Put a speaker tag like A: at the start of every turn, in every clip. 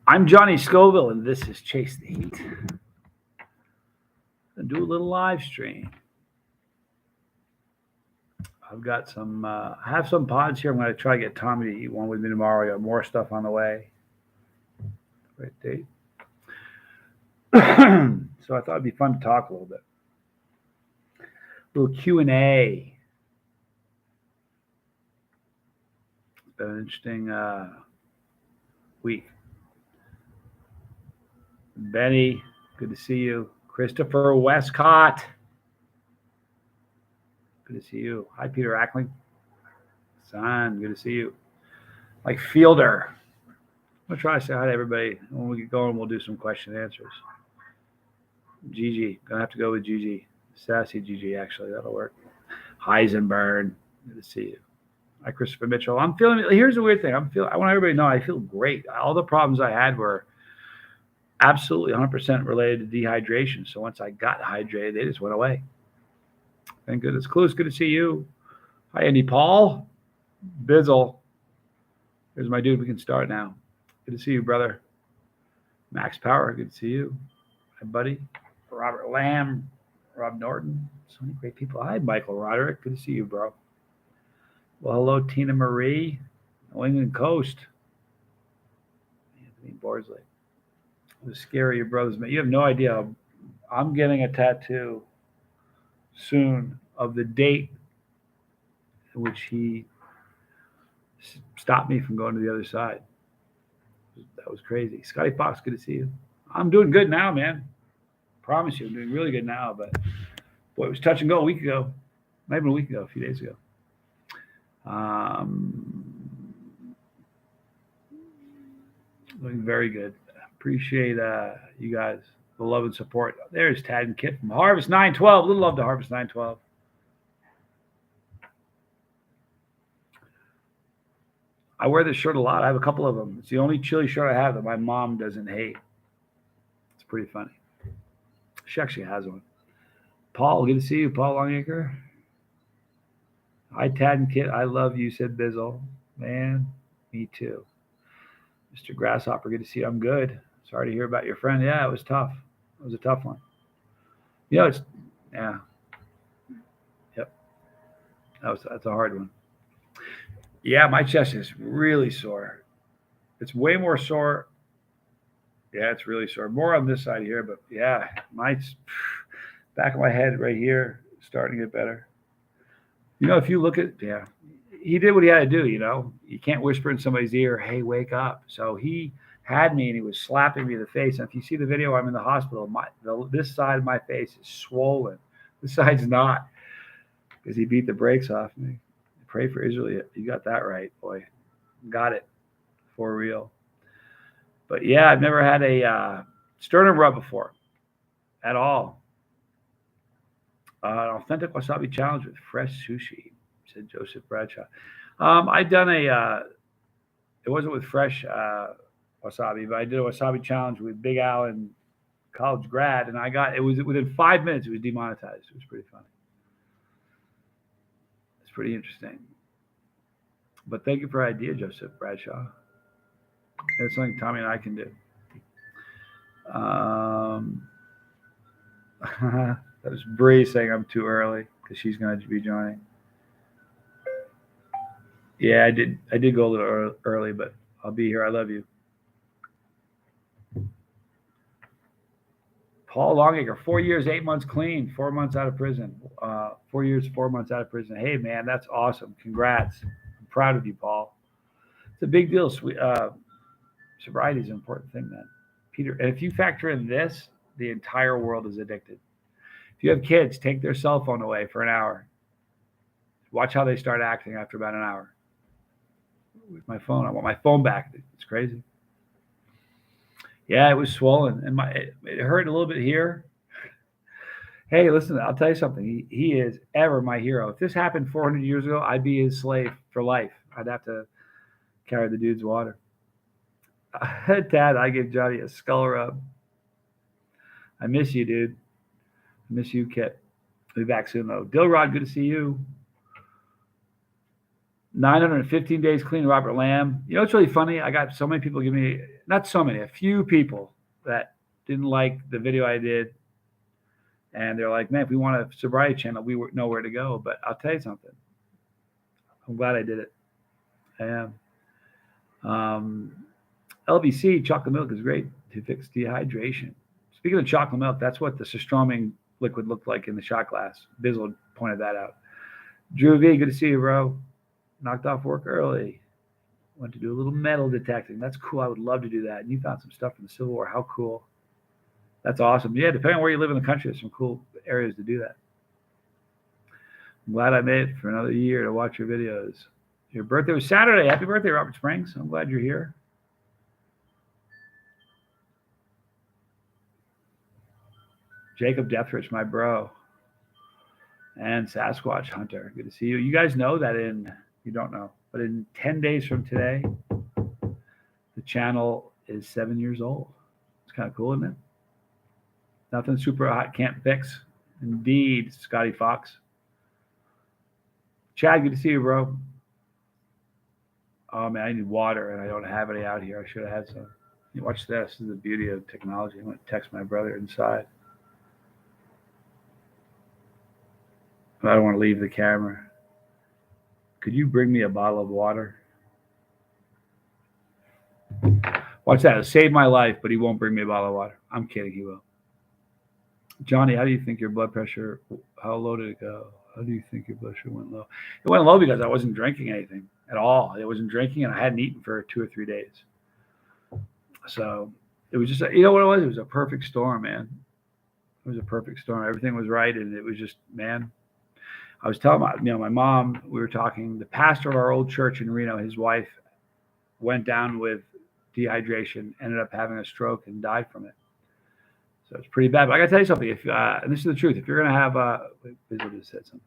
A: I'm Johnny Scoville, and this is Chase the Heat. And do a little live stream. I've got some. I have some pods here. I'm going to try to get Tommy to eat one with me tomorrow. I got more stuff on the way. Great date. So I thought it'd be fun to talk a little bit. A little Q&A. It's been an interesting week. Benny, good to see you. Christopher Westcott, good to see you. Hi, Peter Ackling. Son, good to see you. Like Fielder. I'm going to try to say hi to everybody. When we get going, we'll do some question and answers. Gigi, going to have to go with Gigi. Sassy Gigi, actually. That'll work. Heisenberg, good to see you. Hi, Christopher Mitchell. I'm feeling, here's the weird thing. I want everybody to know I feel great. All the problems I had were absolutely 100% related to dehydration. So once I got hydrated, they just went away. Thank goodness. Clue, it's good to see you. Hi, Andy Paul. Bizzle. Here's my dude. We can start now. Good to see you, brother. Max Power, good to see you. Hi, buddy. Robert Lamb. Rob Norton. So many great people. Hi, Michael Roderick. Good to see you, bro. Well, hello, Tina Marie. New England Coast. Anthony Borsley. It was scary, your brothers, man. You have no idea. I'm getting a tattoo soon of the date in which he stopped me from going to the other side. That was crazy. Scotty Fox, good to see you. I'm doing good now, man. Promise you, I'm doing really good now. But boy, it was touch and go a week ago. Not even a week ago, a few days ago. Doing very good. Appreciate you guys, the love and support. There's Tad and Kit from Harvest 912. Little love to Harvest 912. I wear this shirt a lot. I have a couple of them. It's the only chili shirt I have that my mom doesn't hate. It's pretty funny. She actually has one. Paul, good to see you, Paul Longacre. Hi, Tad and Kit. I love you, said Bizzle. Man, me too. Mr. Grasshopper, good to see you. I'm good. Sorry to hear about your friend. Yeah, it was tough. It was a tough one. Yeah. Yep. That's a hard one. Yeah, my chest is really sore. It's way more sore. Yeah, it's really sore. More on this side here, but yeah, my back of my head right here starting to get better. If you look at, he did what he had to do, You can't whisper in somebody's ear, hey, wake up. So he had me and he was slapping me in the face. And if you see the video, I'm in the hospital. This side of my face is swollen. This side's not, because he beat the brakes off me. Pray for Israel. You got that right, boy. Got it. For real. But yeah, I've never had a sternum rub before at all. An authentic wasabi challenge with fresh sushi, said Joseph Bradshaw. I've done it wasn't with fresh wasabi, but I did a wasabi challenge with Big Al and college grad, and it was within 5 minutes, it was demonetized. It was pretty funny. It's pretty interesting. But thank you for your idea, Joseph Bradshaw. It's something Tommy and I can do. That was Bree saying I'm too early because she's going to be joining. Yeah, I did go a little early, but I'll be here. I love you. Paul Longacre, 4 years, 8 months clean, 4 months out of prison. 4 years, 4 months out of prison. Hey, man, that's awesome. Congrats. I'm proud of you, Paul. It's a big deal. Sobriety is an important thing, man. Peter, and if you factor in this, the entire world is addicted. If you have kids, take their cell phone away for an hour. Watch how they start acting after about an hour. With my phone, I want my phone back. It's crazy. Yeah, it was swollen, and it hurt a little bit here. Hey, listen, I'll tell you something. He is ever my hero. If this happened 400 years ago, I'd be his slave for life. I'd have to carry the dude's water. Dad, I give Johnny a skull rub. I miss you, dude. I miss you, Kit. I'll be back soon, though. Dilrod, good to see you. 915 days clean, Robert Lamb. You know, it's really funny. I got so many people give me, not so many, a few people that didn't like the video I did. And they're like, man, if we want a sobriety channel, we know where to go. But I'll tell you something. I'm glad I did it. I am. LBC, chocolate milk is great to fix dehydration. Speaking of chocolate milk, that's what the surströmming liquid looked like in the shot glass. Bizzle pointed that out. Drew V, good to see you, bro. Knocked off work early. Went to do a little metal detecting. That's cool. I would love to do that. And you found some stuff from the Civil War. How cool. That's awesome. Yeah, depending on where you live in the country, there's some cool areas to do that. I'm glad I made it for another year to watch your videos. Your birthday was Saturday. Happy birthday, Robert Springs. I'm glad you're here. Jacob Deathrich, my bro. And Sasquatch Hunter. Good to see you. You guys know that you don't know, but in 10 days from today, the channel is 7 years old. It's kind of cool, isn't it? Nothing super hot can't fix. Indeed, Scotty Fox. Chad, good to see you, bro. Oh, man, I need water, and I don't have any out here. I should have had some. Watch this. This is the beauty of technology. I'm going to text my brother inside. I don't want to leave the camera. Could you bring me a bottle of water? Watch that. It'll save my life, but he won't bring me a bottle of water. I'm kidding. He will. Johnny, how do you think your blood pressure, how low did it go? How do you think your blood pressure went low? It went low because I wasn't drinking anything at all. I wasn't drinking, and I hadn't eaten for 2 or 3 days. So it was just, you know what it was? It was a perfect storm, man. It was a perfect storm. Everything was right, and it was just, man. I was telling my mom, we were talking, the pastor of our old church in Reno, his wife went down with dehydration, ended up having a stroke and died from it. So it's pretty bad. But I got to tell you something. If and this is the truth. If you're going to have Bizzle just said something.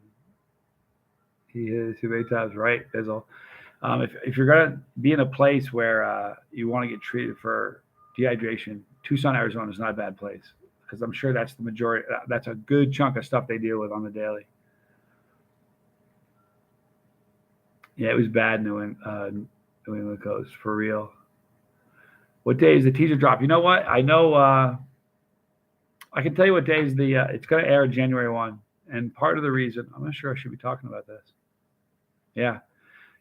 A: He is 8 times right, Bizzle. If you're going to be in a place where you want to get treated for dehydration, Tucson, Arizona is not a bad place, because I'm sure that's the majority. That's a good chunk of stuff they deal with on the daily. Yeah, it was bad, New England Coast, for real. What day is the teaser drop? You know what? I know. I can tell you what day is the. It's going to air January 1, and part of the reason, I'm not sure I should be talking about this. Yeah,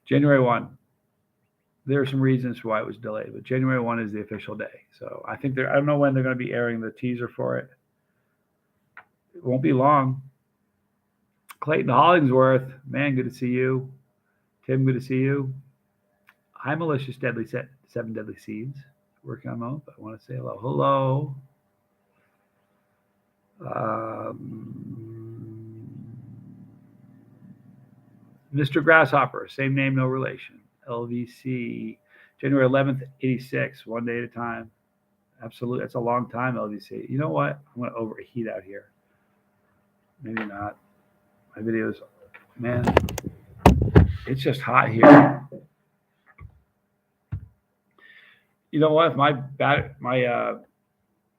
A: January 1. There are some reasons why it was delayed, but January 1 is the official day. So I think I don't know when they're going to be airing the teaser for it. It won't be long. Clayton Hollingsworth, man, good to see you. Tim, good to see you. Hi, Malicious Deadly 7 Deadly Seeds. Working on them, but I want to say hello. Hello. Mr. Grasshopper, same name, no relation. LVC, January 11th, 86, 1 day at a time. Absolutely. That's a long time, LVC. You know what? I'm going to overheat out here. Maybe not. My videos, man, it's just hot here. You know what? If my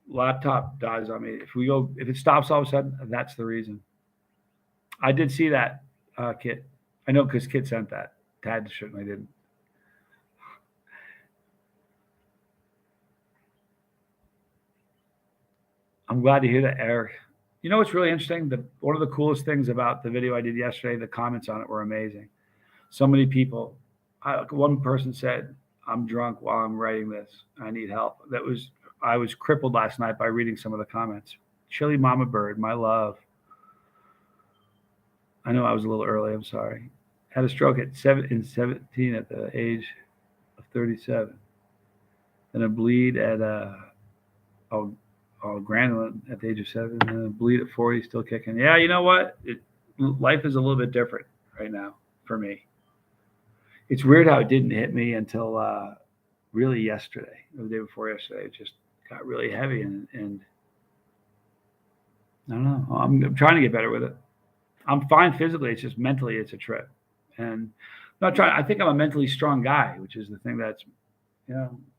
A: laptop dies on me, if it stops all of a sudden, that's the reason. I did see that, Kit. I know because Kit sent that. Tad certainly didn't. I'm glad to hear that, Eric. You know what's really interesting? One of the coolest things about the video I did yesterday, the comments on it were amazing. So many people. One person said, "I'm drunk while I'm writing this. I need help." I was crippled last night by reading some of the comments. Chili Mama Bird, my love. I know I was a little early. I'm sorry. Had a stroke at 17 at the age of 37. Then a bleed at granulin at the age of 7. And a bleed at 40, still kicking. Yeah, you know what? Life is a little bit different right now for me. It's weird how it didn't hit me until really yesterday, or the day before yesterday. It just got really heavy, and I don't know. I'm trying to get better with it. I'm fine physically. It's just mentally, it's a trip. And I'm not trying. I think I'm a mentally strong guy, which is the thing that's,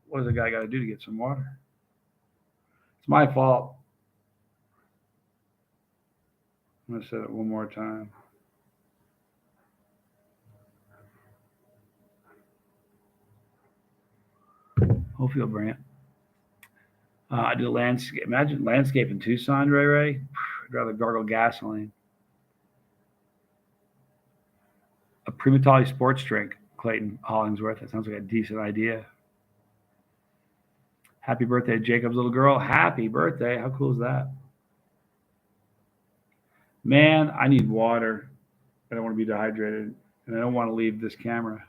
A: what does a guy got to do to get some water? It's my fault. I'm going to say it one more time. Hopefully you'll bring it. I do landscape. Imagine landscape in Tucson, Ray Ray. I'd rather gargle gasoline. A Primatology sports drink, Clayton Hollingsworth. That sounds like a decent idea. Happy birthday, Jacob's little girl. Happy birthday. How cool is that? Man, I need water. I don't want to be dehydrated, and I don't want to leave this camera.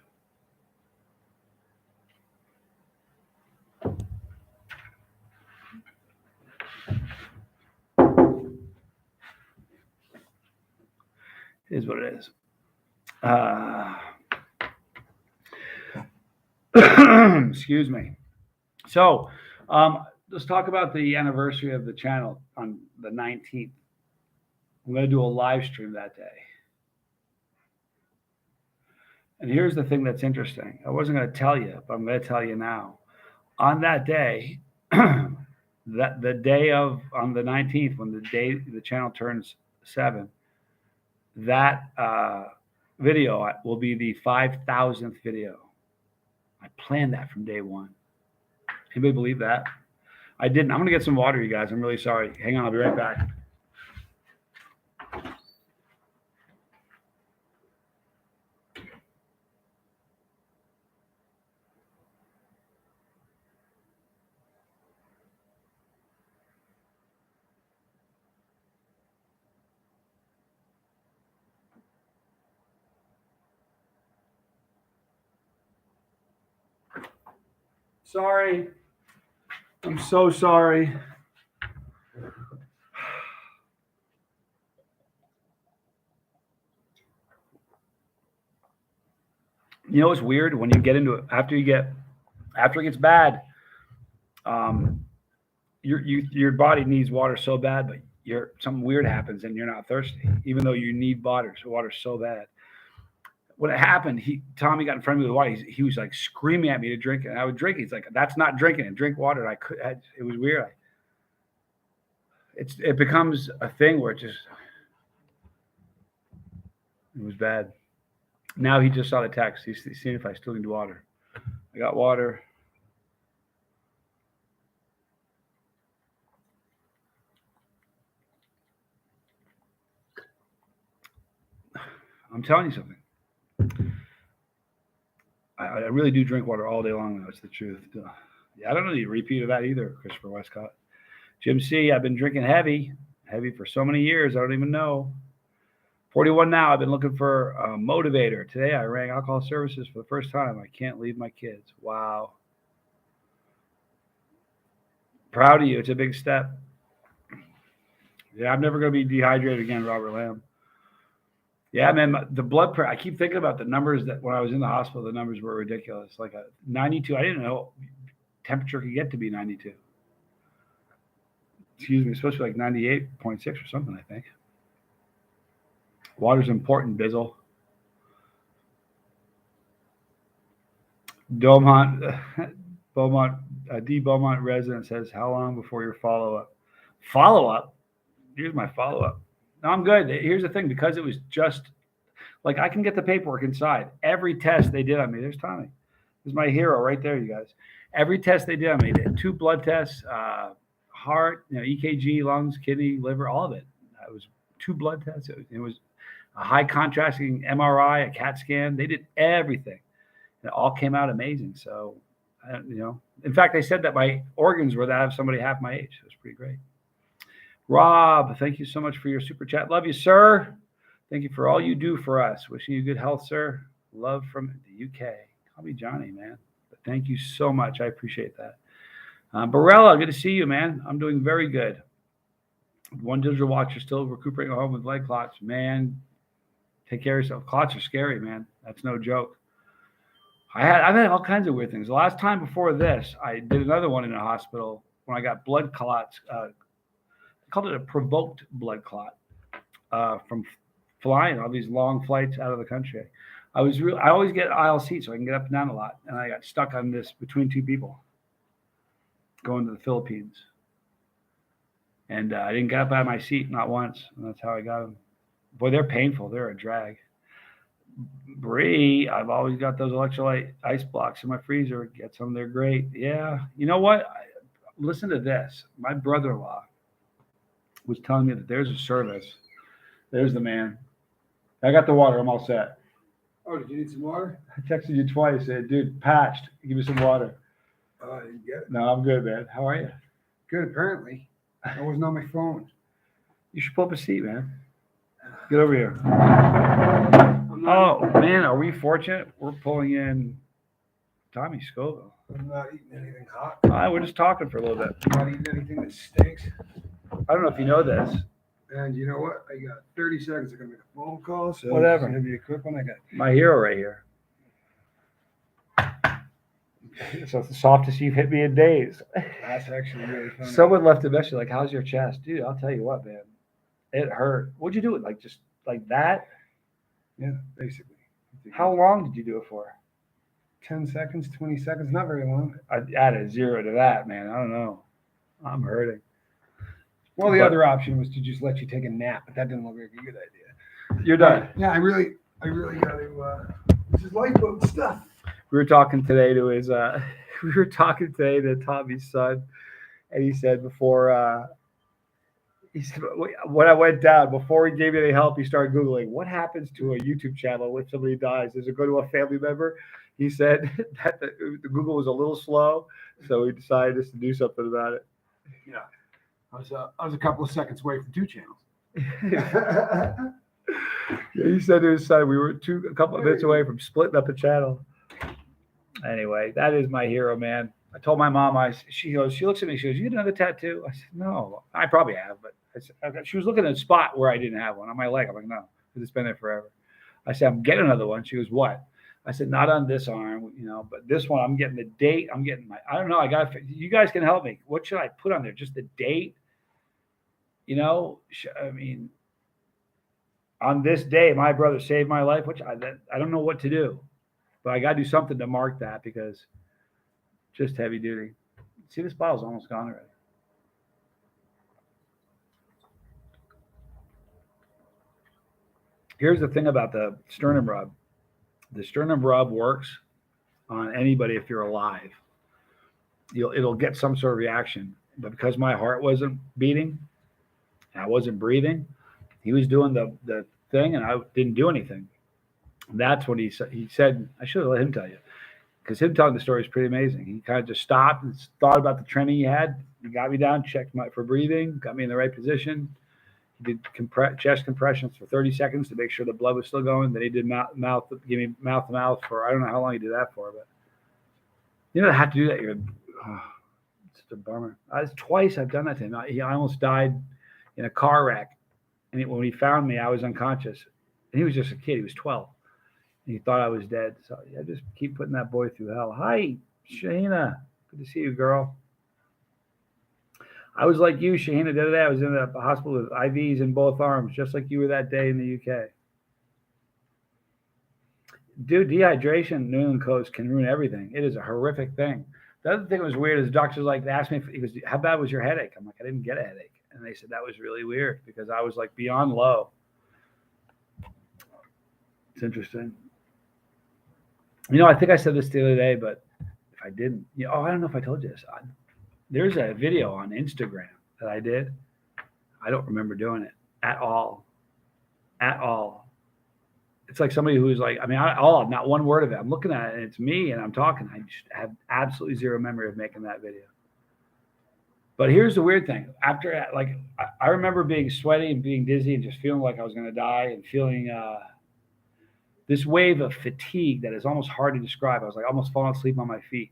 A: It is what it is. Excuse me. So, let's talk about the anniversary of the channel on the 19th. I'm going to do a live stream that day. And here's the thing that's interesting. I wasn't going to tell you, but I'm going to tell you now. On that day, on the 19th, when the channel turns 7, that video will be the 5,000th video. I planned that from day one. Anybody believe that? I didn't. I'm going to get some water, you guys. I'm really sorry. Hang on. I'll be right back. Sorry. I'm so sorry. You know what's weird? When you get into it, after it gets bad, your body needs water so bad, but something weird happens and you're not thirsty, even though you need water. So water's so bad. When it happened, Tommy got in front of me with water. He was like screaming at me to drink it. And I would drink it. He's like, "That's not drinking it. Drink water." And it was weird. It becomes a thing where it was bad. Now he just saw the text. He's seeing if I still need water. I got water. I'm telling you something. I really do drink water all day long, though. It's the truth. Yeah, I don't need a repeat of that either, Christopher Westcott. Jim C., I've been drinking heavy for so many years. I don't even know. 41 now. I've been looking for a motivator. Today, I rang alcohol services for the first time. I can't leave my kids. Wow. Proud of you. It's a big step. Yeah, I'm never going to be dehydrated again, Robert Lamb. Yeah, man, the blood pressure. I keep thinking about the numbers that when I was in the hospital, the numbers were ridiculous. Like a 92. I didn't know temperature could get to be 92. Excuse me, it's supposed to be like 98.6 or something, I think. Water's important, Bizzle. Beaumont resident says, "How long before your follow-up?" Follow-up? Here's my follow-up. No, I'm good. Here's the thing, because it was just like I can get the paperwork inside. Every test they did on me, there's Tommy. There's my hero right there, you guys. Every test they did on me, they had 2 blood tests, heart, EKG, lungs, kidney, liver, all of it. It was 2 blood tests. It was a high contrasting MRI, a CAT scan. They did everything. It all came out amazing. So, in fact, they said that my organs were that of somebody half my age. It was pretty great. Rob, thank you so much for your super chat. Love you, sir. Thank you for all you do for us. Wishing you good health, sir. Love from the UK. Call me Johnny, man. But thank you so much. I appreciate that. Barella, good to see you, man. I'm doing very good. One digital watcher still recuperating at home with leg clots. Man, take care of yourself. Clots are scary, man. That's no joke. I've had all kinds of weird things. The last time before this, I did another one in a hospital when I got blood clots. They called it a provoked blood clot from flying all these long flights out of the country. I always get aisle seats so I can get up and down a lot, and I got stuck on this between 2 people going to the Philippines, and I didn't get up out of my seat not once, and that's how I got them. Boy, they're painful. They're a drag. Bree, I've always got those electrolyte ice blocks in my freezer. Get some, they're great. Yeah. You know what? Listen to this. My brother-in-law was telling me that there's a service. There's the man. I got the water. I'm all set.
B: Oh, did you need some water?
A: I texted you twice. Said, dude, patched. Give me some water.
B: Oh, I didn't get it.
A: No, I'm good, man. How are you?
B: Good, apparently. I wasn't on my phone.
A: You should pull up a seat, man. Get over here.
B: I'm not,
A: Oh, man, are we fortunate? We're pulling in Tommy Scoville.
B: I'm not eating anything hot.
A: We're just talking for a little bit.
B: I'm not eating anything that stinks.
A: I don't know if you know this.
B: And you know what? I got 30 seconds. I'm going to make a phone call. So
A: Whatever.
B: It's going to be a quick one. I got.
A: My hero right here. So it's the softest you've hit me in days.
B: That's actually really fun.
A: Someone left a message like, how's your chest? Dude, I'll tell you what, man. It hurt. What'd you do it? Like, just like that?
B: Yeah, basically.
A: How long did you do it for?
B: 10 seconds, 20 seconds, not very long.
A: I added 0 to that, man. I don't know. I'm hurting.
B: Well, the
A: But-
B: other option was to just let you take a nap, but that didn't look like a good idea.
A: You're done.
B: Yeah, I really got to. This is lifeboat stuff.
A: We were talking today to his we were talking today to Tommy's son, and he said before he said when I went down, before he gave me any help, he started Googling what happens to a YouTube channel when somebody dies. Does it go to a family member? He said that the Google was a little slow, so he decided just to do something about it.
B: Yeah, I was a couple of seconds away from 2 channels.
A: Yeah, he said to his son, we were a couple of minutes away from splitting up a channel. Anyway, that is my hero, man. I told my mom, she looks at me, she goes, you get another tattoo? I said, no, I probably have, but I said, she was looking at a spot where I didn't have one on my leg. I'm like, no, because it's been there forever. I said, I'm getting another one. She goes, what? I said, not on this arm, but this one, I'm getting the date. I'm getting I don't know. You guys can help me. What should I put on there? Just the date? I mean, on this day, my brother saved my life, which I don't know what to do, but I got to do something to mark that because just heavy duty. See, this bottle's almost gone already. Here's the thing about the sternum rub. The sternum rub works on anybody if you're alive. It'll get some sort of reaction, but because my heart wasn't beating, and I wasn't breathing, he was doing the thing, and I didn't do anything. That's what he said. He said, I should have let him tell you, because him telling the story is pretty amazing. He kind of just stopped and thought about the training he had. He got me down, checked for breathing, got me in the right position. He did chest compressions for 30 seconds to make sure the blood was still going. Then he did mouth, give me mouth to mouth for, I don't know how long he did that for, but I have to do that. It's a bummer. Twice I've done that to him. I almost died in a car wreck. And when he found me, I was unconscious. And he was just a kid. He was 12. And he thought I was dead. So I just keep putting that boy through hell. Hi, Shahina. Good to see you, girl. I was like you, Shahina, the other day. I was in the hospital with IVs in both arms, just like you were that day in the UK. Dude, dehydration, New England coast can ruin everything. It is a horrific thing. The other thing that was weird is the doctors they asked me, he goes, how bad was your headache? I'm like, I didn't get a headache. And they said that was really weird because I was like beyond low. It's interesting. I think I said this the other day, but if I didn't, I don't know if I told you this. There's a video on Instagram that I did. I don't remember doing it at all. At all. It's like somebody who's like, not one word of it. I'm looking at it and it's me and I'm talking. I just have absolutely zero memory of making that video. But here's the weird thing. After, I remember being sweaty and being dizzy and just feeling like I was going to die and feeling this wave of fatigue that is almost hard to describe. I was like almost falling asleep on my feet.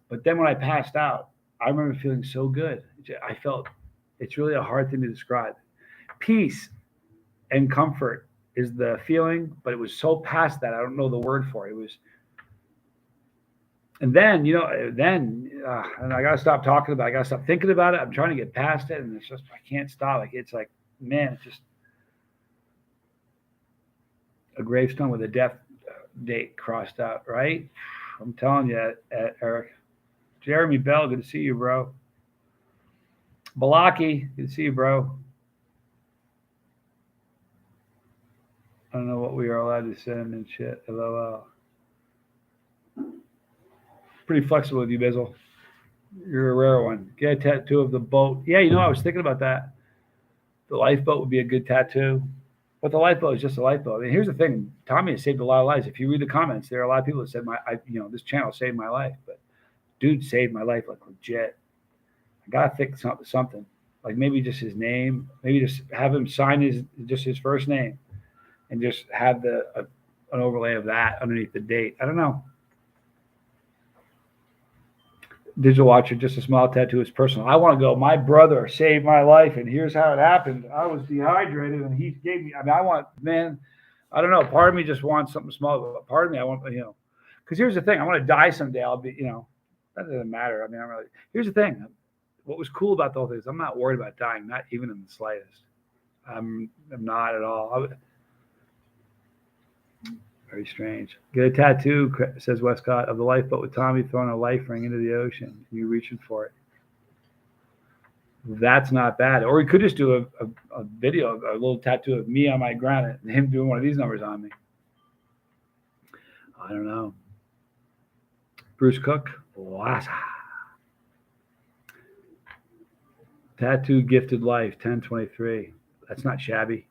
A: But then when I passed out, I remember feeling so good. I felt it's really a hard thing to describe. Peace and comfort is the feeling, but it was so past that I don't know the word for it. It was, and then, and I got to stop talking about it. I got to stop thinking about it. I'm trying to get past it, and it's just, I can't stop. It's like, man, it's just a gravestone with a death date crossed out, right? I'm telling you, Eric. Jeremy Bell, good to see you, bro. Balaki, good to see you, bro. I don't know what we are allowed to send and shit. LOL. Pretty flexible with you, Bizzle. You're a rare one. Get a tattoo of the boat. Yeah, I was thinking about that. The lifeboat would be a good tattoo. But the lifeboat is just a lifeboat. I mean, here's the thing: Tommy has saved a lot of lives. If you read the comments, there are a lot of people that said this channel saved my life. But dude saved my life like legit. I gotta think something like maybe just his name. Maybe just have him sign his first name, and just have an overlay of that underneath the date. I don't know. Digital watcher, just a small tattoo is personal. I want to go. My brother saved my life, and here's how it happened. I was dehydrated, and he gave me. I mean, I don't know. Part of me just wants something small, but part of me I want, because here's the thing: I want to die someday. I'll be, that doesn't matter. I mean, here's the thing: what was cool about the whole thing is I'm not worried about dying, not even in the slightest. I'm not at all. Very strange. Get a tattoo, says Westcott, of the lifeboat with Tommy throwing a life ring into the ocean. You reaching for it. That's not bad. Or we could just do a video, a little tattoo of me on my granite and him doing one of these numbers on me. I don't know. Bruce Cook. Wasa. Tattoo gifted life, 1023. That's not shabby.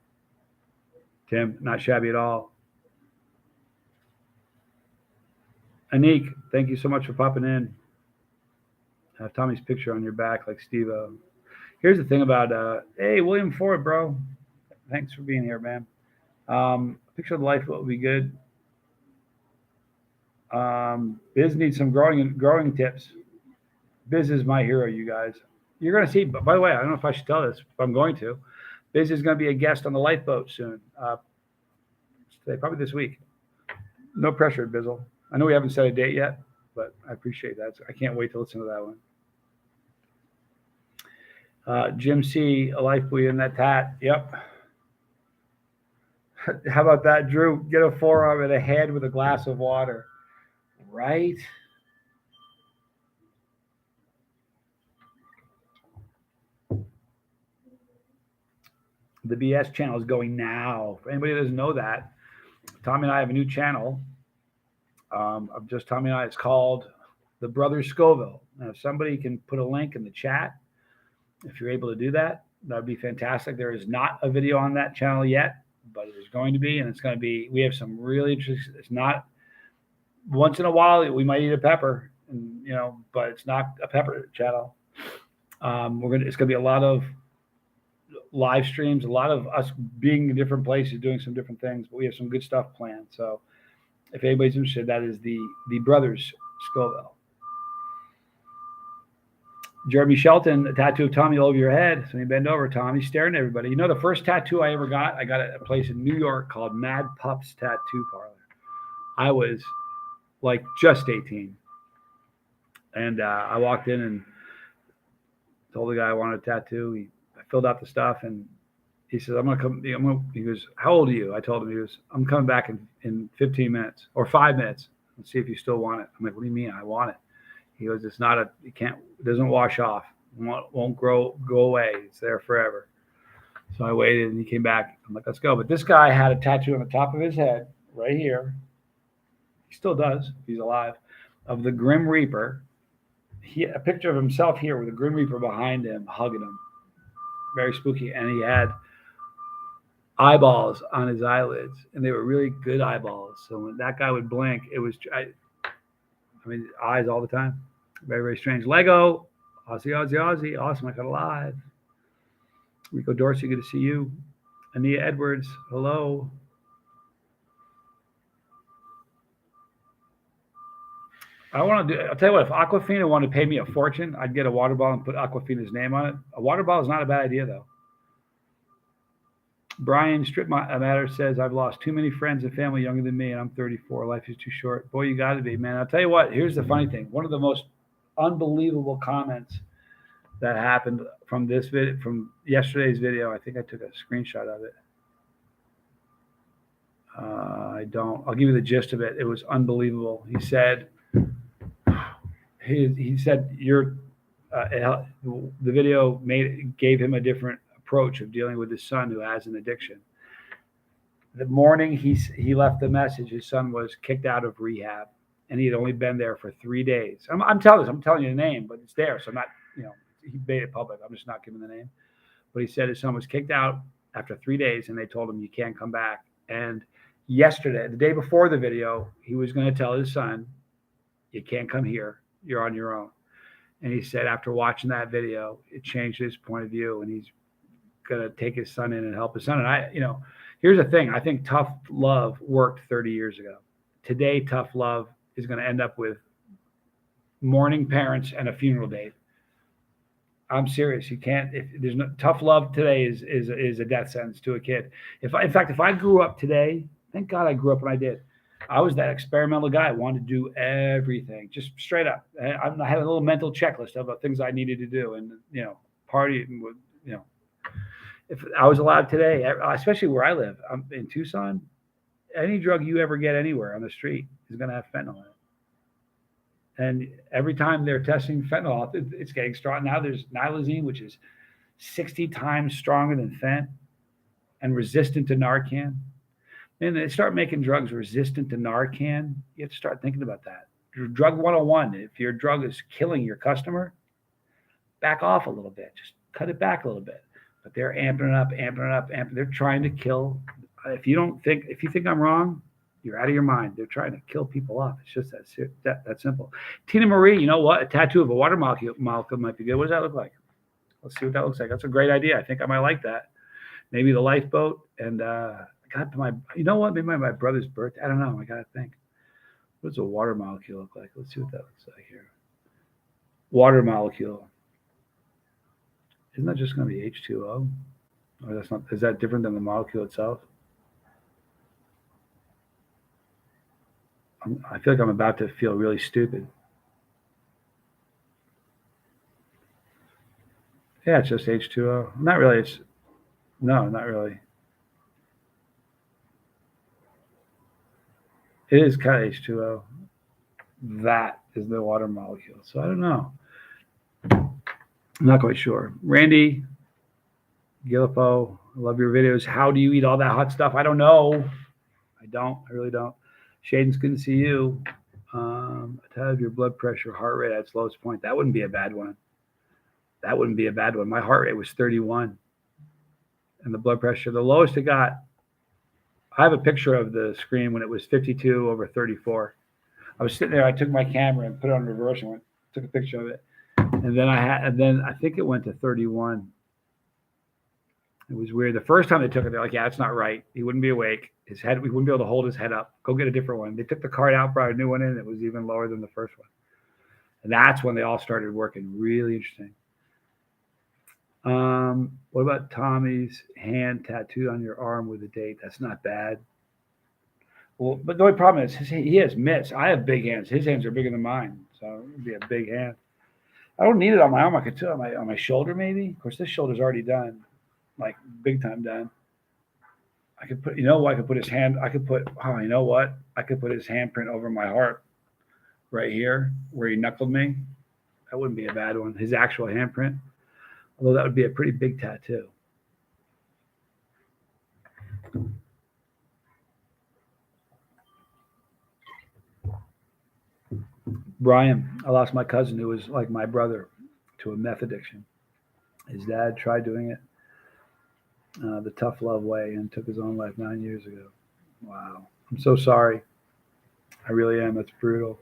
A: Tim, not shabby at all. Anik, thank you so much for popping in. Have Tommy's picture on your back like Steve-O. Here's the thing about, hey, William Ford, bro. Thanks for being here, man. Picture of the life would be good. Biz needs some growing tips. Biz is my hero, you guys. You're going to see, by the way, I don't know if I should tell this, but I'm going to. Biz is going to be a guest on the lifeboat soon. Today, probably this week. No pressure, Bizzle. I know we haven't set a date yet, but I appreciate that. I can't wait to listen to that one. Jim C, a life buoy in that tat. Yep. How about that, Drew? Get a forearm and a head with a glass of water. Right? The BS channel is going now. For anybody that doesn't know that, Tommy and I have a new channel. Of just Tommy and I. It's called the Brothers Scoville. Now, if somebody can put a link in the chat, if you're able to do that, that would be fantastic. There is not a video on that channel yet, but there's going to be, and it's going to be. We have some really interesting. It's not once in a while we might eat a pepper, and but it's not a pepper channel. It's going to be a lot of live streams, a lot of us being in different places, doing some different things, but we have some good stuff planned. So if anybody's interested, that is the Brothers Scoville. Jeremy Shelton, a tattoo of Tommy all over your head. So you bend over, Tommy, staring at everybody. The first tattoo I ever got, I got at a place in New York called Mad Pups Tattoo Parlor. I was like just 18. And I walked in and told the guy I wanted a tattoo. I filled out the stuff, and he says, I'm going to come. He goes, how old are you? I told him, he goes, I'm coming back in 15 minutes or 5 minutes and see if you still want it. I'm like, what do you mean? I want it. He goes, it doesn't wash off. Won't go away. It's there forever. So I waited, and he came back. I'm like, let's go. But this guy had a tattoo on the top of his head right here. He still does. He's alive. Of the Grim Reaper. A picture of himself here with the Grim Reaper behind him, hugging him. Very spooky. And he had eyeballs on his eyelids, and they were really good eyeballs. So when that guy would blink, it was, eyes all the time. Very, very strange. Lego, Aussie. Awesome. I got alive. Rico Dorsey, good to see you. Ania Edwards, hello. I'll tell you what, if Aquafina wanted to pay me a fortune, I'd get a water bottle and put Aquafina's name on it. A water bottle is not a bad idea, though. Brian Strip Matter says, I've lost too many friends and family younger than me, and I'm 34. Life is too short. Boy, you got to be, man. I'll tell you what, here's the funny thing. One of the most unbelievable comments that happened from yesterday's video, I think I took a screenshot of it. I'll give you the gist of it. It was unbelievable. He said, the video gave him a different approach of dealing with his son who has an addiction. The morning he left the message, his son was kicked out of rehab, and he had only been there for 3 days. I'm telling you the name, but it's there, so I'm not, he made it public. I'm just not giving the name. But he said his son was kicked out after 3 days, and they told him you can't come back. And yesterday, the day before the video, he was going to tell his son, you can't come here. You're on your own. And he said after watching that video, it changed his point of view, and he's going to take his son in and help his son. And here's the thing. I think tough love worked 30 years ago. Today, tough love is going to end up with mourning parents and a funeral date. I'm serious. You can't. There's no tough love today is a death sentence to a kid. If I grew up today, thank God I grew up when I did. I was that experimental guy. I wanted to do everything, just straight up. I had a little mental checklist of things I needed to do, and party. If I was allowed today, especially where I live, I'm in Tucson, any drug you ever get anywhere on the street is going to have fentanyl in it. And every time they're testing fentanyl, it's getting strong. Now there's nilazine, which is 60 times stronger than fent and resistant to Narcan. And they start making drugs resistant to Narcan. You have to start thinking about that. Drug 101, if your drug is killing your customer, back off a little bit. Just cut it back a little bit. But they're amping it up. They're trying to kill. If you think I'm wrong, you're out of your mind. They're trying to kill people off. It's just that simple. Tina Marie, you know what? A tattoo of a water molecule might be good. What does that look like? Let's see what that looks like. That's a great idea. I think I might like that. Maybe the lifeboat. And you know what? Maybe my brother's birthday. I don't know. I got to think. What does a water molecule look like? Let's see what that looks like here. Water molecule. Isn't that just going to be H2O? Or that's not? Is that different than the molecule itself? I feel like I'm about to feel really stupid. Yeah, it's just H2O. Not really. No, not really. It is kind of H2O. That is the water molecule. So I don't know. I'm not quite sure. Randy Gillipo, I love your videos. How do you eat all that hot stuff? I don't know. I really don't. Shaden's good to see you. Have your blood pressure, heart rate at its lowest point. That wouldn't be a bad one. My heart rate was 31. And the blood pressure, the lowest it got, I have a picture of the screen when it was 52/34. I was sitting there, I took my camera and put it on reverse and took a picture of it. And then I think it went to 31. It was weird. The first time they took it, they're like, yeah, it's not right. He wouldn't be awake. We wouldn't be able to hold his head up. Go get a different one. They took the card out, brought a new one in. It was even lower than the first one. And that's when they all started working. Really interesting. What about Tommy's hand tattooed on your arm with a date? That's not bad. Well, but the only problem is he has mitts. I have big hands. His hands are bigger than mine. So it would be a big hand. I don't need it on my arm. I could do it on my shoulder maybe. Of course, this shoulder's already done. Like big time done. I could put his hand, I could put his handprint over my heart right here where he knuckled me. That wouldn't be a bad one. His actual handprint. Although that would be a pretty big tattoo. Brian, I lost my cousin who was like my brother to a meth addiction. His dad tried doing it the tough love way and took his own life 9 years ago. Wow. I'm so sorry. I really am. It's brutal.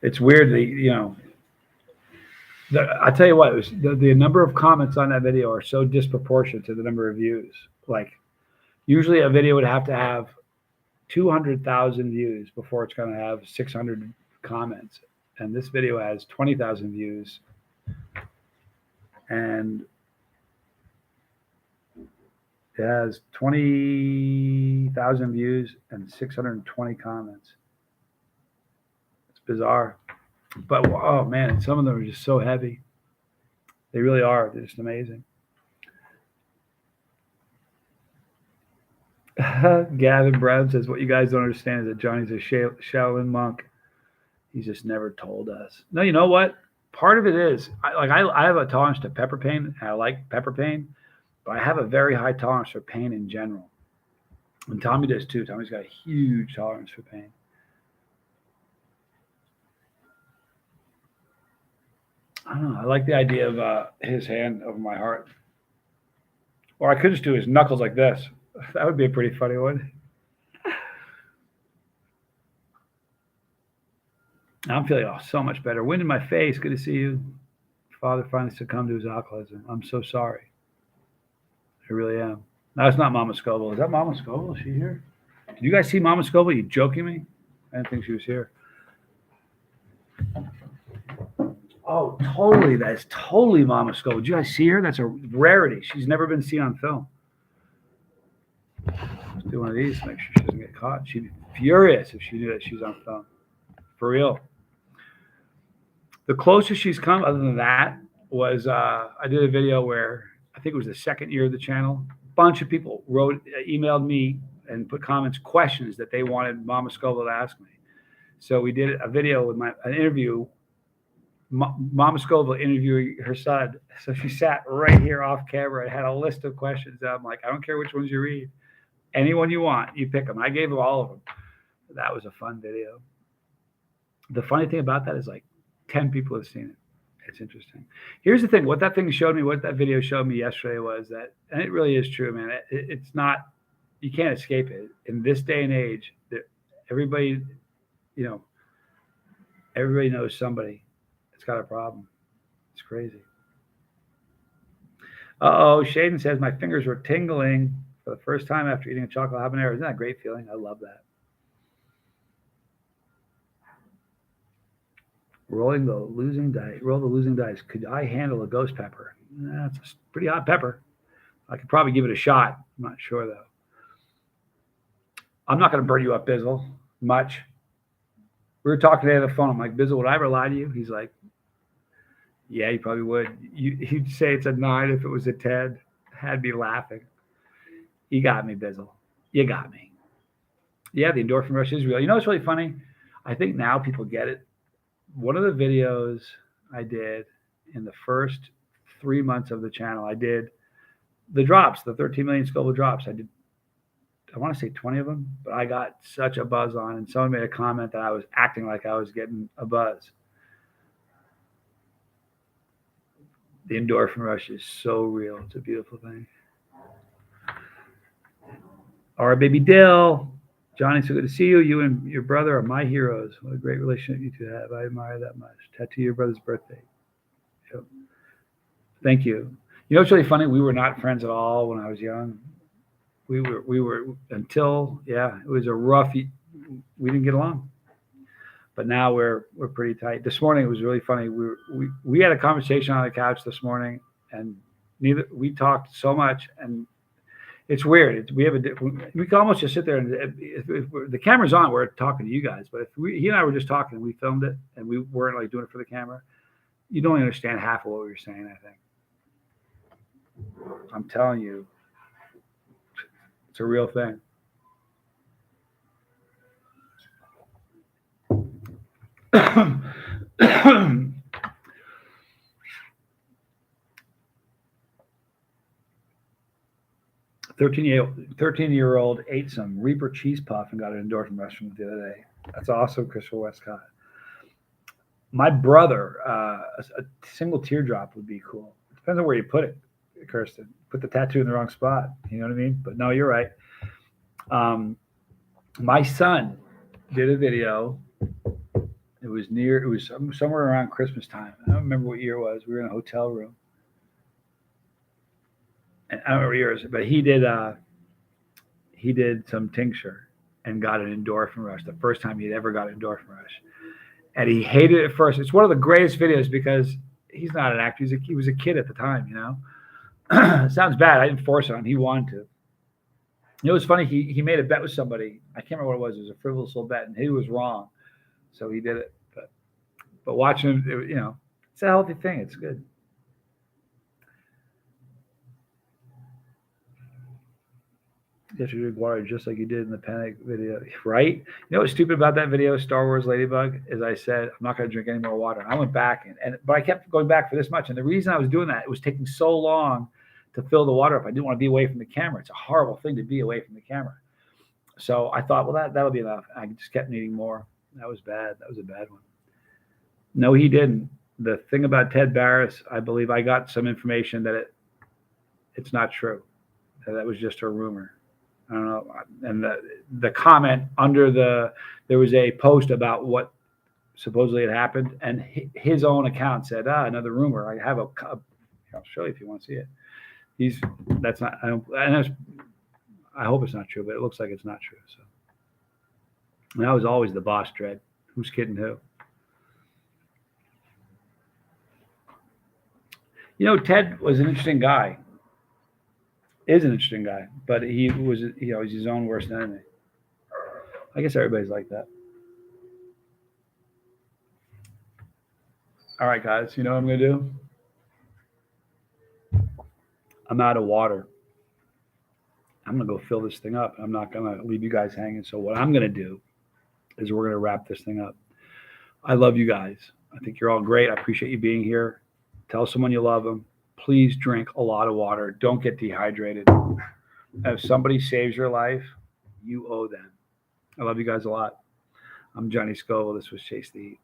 A: It's weird I tell you what, it was the number of comments on that video are so disproportionate to the number of views. Like usually a video would have to have 200,000 views before it's going to have 600 comments. And this video has 20,000 views and it has 20,000 views and 620 comments. It's bizarre. But, oh, man, some of them are just so heavy. They really are. They're just amazing. Gavin Brown says, what you guys don't understand is that Johnny's a Shaolin monk. He's just never told us. No, you know what? Part of it is, I have a tolerance to pepper pain, and I like pepper pain. But I have a very high tolerance for pain in general. And Tommy does too. Tommy's got a huge tolerance for pain. I don't know. I like the idea of his hand over my heart. Or I could just do his knuckles like this. That would be a pretty funny one. I'm feeling so much better. Wind in my face. Good to see you. Father finally succumbed to his alcoholism. I'm so sorry. I really am. No, it's not Mama Scoville. Is that Mama Scoville? Is she here? Did you guys see Mama Scoville? You joking me? I didn't think she was here. Oh, totally. That's totally Mama Scoville. Did you guys see her? That's a rarity. She's never been seen on film. Let's do one of these to make sure she doesn't get caught. She'd be furious if she knew that she was on film. For real. The closest she's come, other than that, was I did a video where I think it was the second year of the channel. A bunch of people emailed me and put comments, questions that they wanted Mama Scoville to ask me. So we did a video with an interview. Mama Scoville interviewing her son. So she sat right here off camera and had a list of questions. And I'm like, I don't care which ones you read. Anyone you want, you pick them. I gave them all of them. That was a fun video. The funny thing about that is like 10 people have seen it. It's interesting. Here's the thing. What that thing showed me, what that video showed me yesterday was that, and it really is true, man. It's not, you can't escape it. In this day and age, that everybody, everybody knows somebody that's got a problem. It's crazy. Shaden says, my fingers were tingling for the first time after eating a chocolate habanero. Isn't that a great feeling? I love that. Roll the losing dice. Could I handle a ghost pepper? That's a pretty hot pepper. I could probably give it a shot. I'm not sure, though. I'm not going to burn you up, Bizzle, much. We were talking today on the phone. I'm like, Bizzle, would I ever lie to you? He's like, yeah, you probably would. He'd say it's a 9 if it was a 10. Had me laughing. You got me, Bizzle. You got me. Yeah, the endorphin rush is real. You know what's really funny? I think now people get it. One of the videos I did in the first 3 months of the channel, I did the drops, the 13 million Scoville drops. I want to say 20 of them, but I got such a buzz on, and someone made a comment that I was acting like I was getting a buzz. The endorphin rush is so real. It's a beautiful thing. All right, baby Dill. Johnny, so good to see you. You and your brother are my heroes. What a great relationship you two have. I admire that much. Tattoo your brother's birthday. Yep. Thank you. You know what's really funny? We were not friends at all when I was young. We were until, it was a rough, we didn't get along. But now we're pretty tight. This morning it was really funny. We had a conversation on the couch this morning, and we talked so much, and it's weird. We can almost just sit there and if the camera's on, we're talking to you guys. But if he and I were just talking, and we filmed it, and we weren't like doing it for the camera, you don't understand half of what we were saying. I think. I'm telling you, it's a real thing. Thirteen-year-old ate some Reaper cheese puff and got an endorphin rush from it the other day. That's awesome, Christopher Westcott. My brother, a single teardrop would be cool. It depends on where you put it, Kirsten. Put the tattoo in the wrong spot. You know what I mean? But no, you're right. My son did a video. It was somewhere around Christmas time. I don't remember what year it was. We were in a hotel room. And I don't remember yours, but he did some tincture and got an endorphin rush. The first time he'd ever got an endorphin rush. And he hated it at first. It's one of the greatest videos because he's not an actor. He was a kid at the time, It sounds bad. I didn't force it on him. He wanted to. It was funny. He made a bet with somebody. I can't remember what it was. It was a frivolous little bet, and he was wrong. So he did it. But watching him, it's a healthy thing. It's good. You have to drink water just like you did in the Panic video, right? You know what's stupid about that video, Star Wars Ladybug, is I said, I'm not going to drink any more water. And I went back, but I kept going back for this much. And the reason I was doing that, it was taking so long to fill the water up. I didn't want to be away from the camera. It's a horrible thing to be away from the camera. So I thought, well, that'll be enough. I just kept needing more. That was bad. That was a bad one. No, he didn't. The thing about Ted Barris, I believe I got some information that it's not true. That was just a rumor. I don't know. And the comment under there was a post about what supposedly had happened, and his own account said, another rumor. I have I'll show you if you want to see it. That's not, I hope it's not true, but it looks like it's not true. So, and that was always the boss dread. Who's kidding who? Ted was an interesting guy. Is an interesting guy, but he was, he's his own worst enemy. I guess everybody's like that. All right, guys, you know what I'm going to do? I'm out of water. I'm going to go fill this thing up. I'm not going to leave you guys hanging. So what I'm going to do is we're going to wrap this thing up. I love you guys. I think you're all great. I appreciate you being here. Tell someone you love them. Please drink a lot of water. Don't get dehydrated. If somebody saves your life, you owe them. I love you guys a lot. I'm Johnny Scoville. This was Chase the Heat.